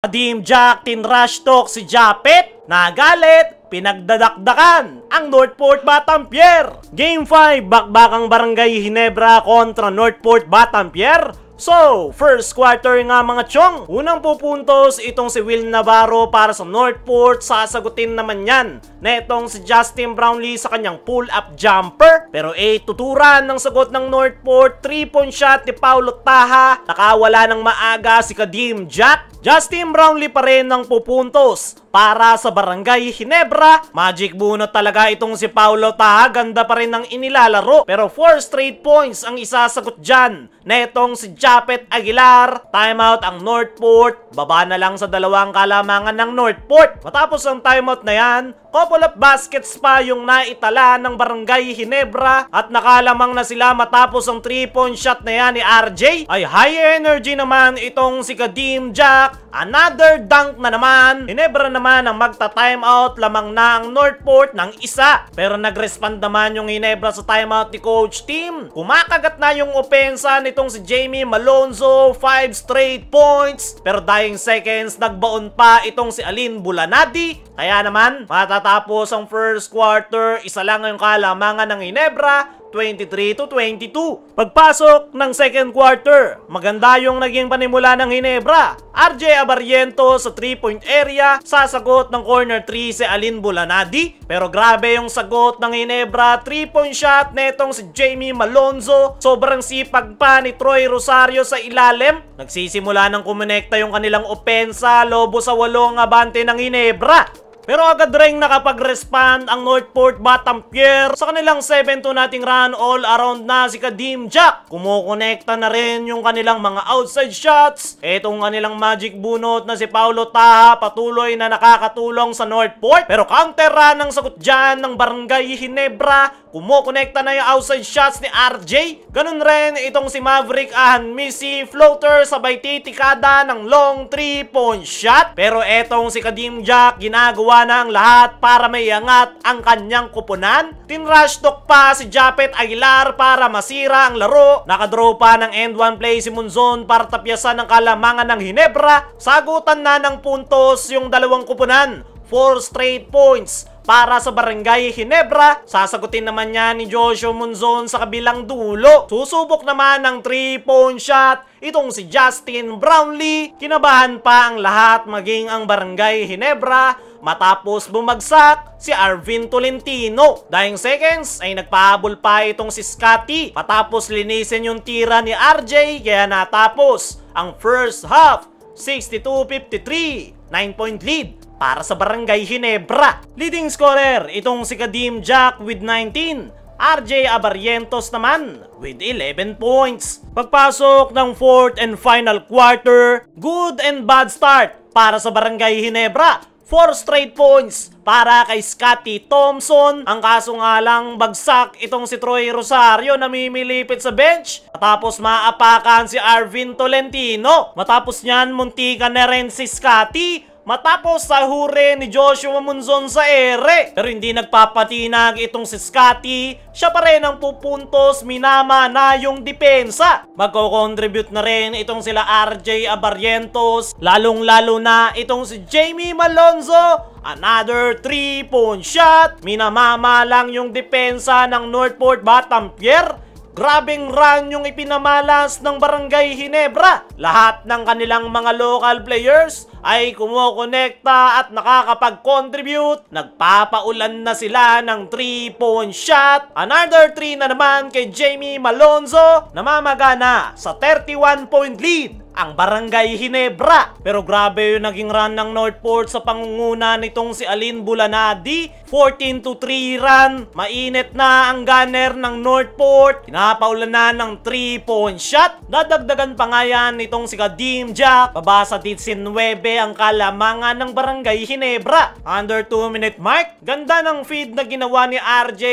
Kadim Jack tinrush talk si Japet, nagalit, pinagdadakdakan ang Northport Batampier. Game 5, bakbakang Barangay Ginebra kontra Northport Batampier. So, first quarter nga mga chong. Unang pupuntos itong si Will Navarro para sa Northport. Sasagutin naman yan na itong si Justin Brownlee sa kanyang pull-up jumper. Pero tuturan ng sagot ng Northport. 3-point shot ni Paulo Taha. Nakawala ng maaga si Kadim Jack. Justin Brownlee pa rin ang pupuntos para sa Barangay Ginebra. Magic bunot talaga itong si Paulo Taha. Ganda pa rin ang inilalaro. Pero 4 straight points ang isasagot dyan na itong si Japet Aguilar. Timeout ang Northport. Baba na lang sa dalawang kalamangan ng Northport. Matapos ang timeout na yan, couple of baskets pa yung naitala ng Barangay Ginebra at nakalamang na sila matapos ang 3-point shot na yan ni RJ. Ay high energy naman itong si Kadim Jack. Another dunk na naman. Ginebra naman ang magta-timeout. Lamang na ang Northport ng isa. Pero nag-respond naman yung Ginebra sa timeout ni Coach Tim. Kumakagat na yung opensa nitong si Jamie Malonzo. 5 straight points. Pero dying seconds, nagbaon pa itong si Alin Bulanadi. Kaya naman, matatapos ang first quarter. Isa lang ang kalamangan ng Ginebra. 23-22. Pagpasok ng second quarter, maganda yung naging panimula ng Ginebra. RJ Abariento sa 3-point area, sasagot ng corner 3 si Alin Bulanadi. Pero grabe yung sagot ng Ginebra, 3-point shot netong si Jamie Malonzo. Sobrang sipag pa ni Troy Rosario sa ilalim. Nagsisimula ng kumonekta yung kanilang opensa, lobo sa 8 ang abante ng Ginebra. Pero agad ring nakapag-respond ang Northport Batampier sa kanilang 7-2 nating run. All around na si Kadim Jack. Kumukonekta na rin yung kanilang mga outside shots. Etong kanilang magic bunot na si Paulo Taha patuloy na nakakatulong sa Northport. Pero counter run ang sagot dyan ng Barangay Ginebra. Kumukonekta na yung outside shots ni RJ. Ganun rin itong si Maverick Ahanmisi. Floater sabay titikada ng long 3-point shot. Pero etong si Kadim Jack ginagawa na ang lahat para maiangat ang kanyang kupunan. Tinrush talk pa si Japet Aguilar para masira ang laro. Nakadraw pa ng end one play si Munzon para tapyasan ang kalamangan ng Ginebra. Sagutan na ng puntos yung dalawang kupunan. 4 straight points para sa Barangay Ginebra. Sasagutin naman niya ni Joshua Munzon sa kabilang dulo. Susubok naman ng 3-point shot itong si Justin Brownlee. Kinabahan pa ang lahat maging ang Barangay Ginebra matapos bumagsak si Arvin Tolentino. Dying seconds ay nagpahabol pa itong si Scotty patapos linisin yung tira ni RJ kaya natapos ang first half 62-53. 9-point lead para sa Barangay Ginebra. Leading scorer itong si Kadim Jack with 19. RJ Abarientos naman with 11 points. Pagpasok ng fourth and final quarter, good and bad start para sa Barangay Ginebra. 4 straight points para kay Scotty Thompson. Ang kaso nga lang bagsak itong si Troy Rosario na mimilipit sa bench. Matapos maapakan si Arvin Tolentino. Matapos niyan muntikan na rin si Scotty. Matapos sa hure ni Joshua Munzon sa ere. Pero hindi nagpapatinag itong si Scotty. Siya pa rin ang pupuntos, minama na yung depensa. Magko-contribute na rin itong sila RJ Abarientos. Lalong-lalo na itong si Jamie Malonzo. Another 3-point shot. Minamama lang yung depensa ng Northport Batampier. Grabing run yung ipinamalas ng Barangay Ginebra. Lahat ng kanilang mga local players ay kumukonekta at nakakapag-contribute. Nagpapaulan na sila ng 3-point shot. Another 3 na naman kay Jamie Malonzo. Namamagana sa 31-point lead ang Barangay Ginebra. Pero grabe yung naging run ng Northport sa pangunguna nitong si Alin Bulanadi. 14-3 run. Mainit na ang gunner ng Northport. Pinapaulan na ng 3-point shot. Dadagdagan pa nga yan nitong si Kadim Jack. Baba sa 19 ang kalamangan ng Barangay Ginebra. Under 2-minute mark. Ganda ng feed na ginawa ni RJ.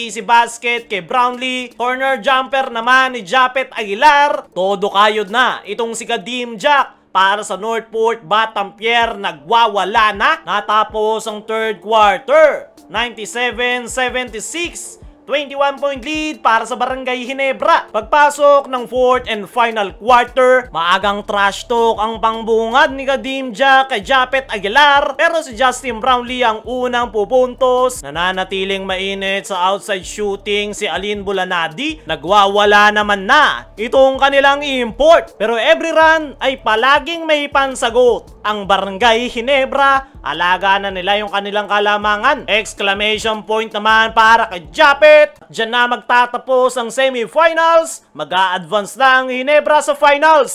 Easy basket kay Brownlee. Corner jumper naman ni Japet Aguilar. Todo kayod na itong si Kadim Jack para sa Northport Batampier. Nagwawala na. Natapos ang third quarter. 97-76. 21-point lead para sa Barangay Ginebra. Pagpasok ng 4th and final quarter, maagang trash talk ang pangbungad ni Kadim Jack kay Japet Aguilar, pero si Justin Brownlee ang unang pupuntos. Nananatiling mainit sa outside shooting si Alin Bulanadi. Nagwawala naman na itong kanilang import, pero every run ay palaging may pansagot ang Barangay Ginebra. Alaga na nila yung kanilang kalamangan. Exclamation point naman para kay Japet. Diyan na magtatapos ang semifinals. Mag-a-advance na ang Ginebra sa finals.